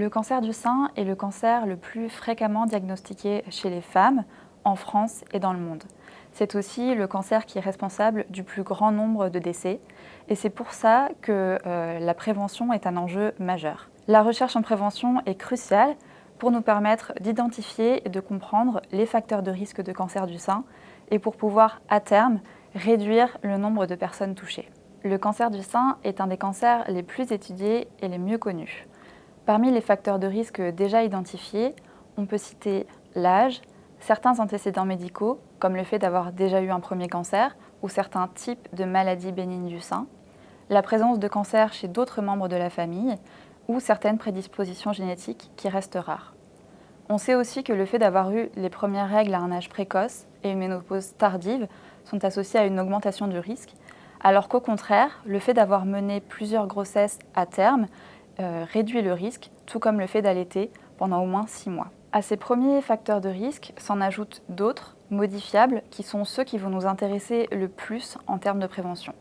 Le cancer du sein est le cancer le plus fréquemment diagnostiqué chez les femmes, en France et dans le monde. C'est aussi le cancer qui est responsable du plus grand nombre de décès et c'est pour ça que la prévention est un enjeu majeur. La recherche en prévention est cruciale pour nous permettre d'identifier et de comprendre les facteurs de risque de cancer du sein et pour pouvoir, à terme, réduire le nombre de personnes touchées. Le cancer du sein est un des cancers les plus étudiés et les mieux connus. Parmi les facteurs de risque déjà identifiés, on peut citer l'âge, certains antécédents médicaux, comme le fait d'avoir déjà eu un premier cancer ou certains types de maladies bénignes du sein, la présence de cancer chez d'autres membres de la famille ou certaines prédispositions génétiques qui restent rares. On sait aussi que le fait d'avoir eu les premières règles à un âge précoce et une ménopause tardive sont associés à une augmentation du risque, alors qu'au contraire, le fait d'avoir mené plusieurs grossesses à terme réduit le risque, tout comme le fait d'allaiter pendant au moins 6 mois. À ces premiers facteurs de risque s'en ajoutent d'autres, modifiables, qui sont ceux qui vont nous intéresser le plus en termes de prévention.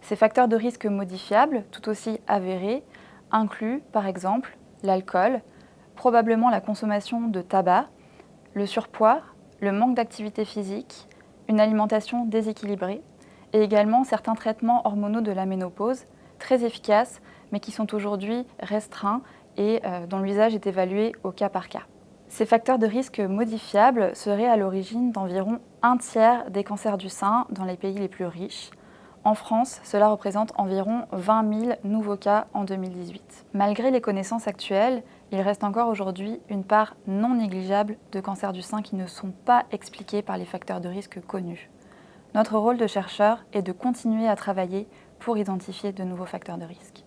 Ces facteurs de risque modifiables, tout aussi avérés, incluent par exemple l'alcool, probablement la consommation de tabac, le surpoids, le manque d'activité physique, une alimentation déséquilibrée et également certains traitements hormonaux de la ménopause, très efficaces mais qui sont aujourd'hui restreints et dont l'usage est évalué au cas par cas. Ces facteurs de risque modifiables seraient à l'origine d'environ un tiers des cancers du sein dans les pays les plus riches. En France, cela représente environ 20 000 nouveaux cas en 2018. Malgré les connaissances actuelles, il reste encore aujourd'hui une part non négligeable de cancers du sein qui ne sont pas expliqués par les facteurs de risque connus. Notre rôle de chercheur est de continuer à travailler pour identifier de nouveaux facteurs de risque.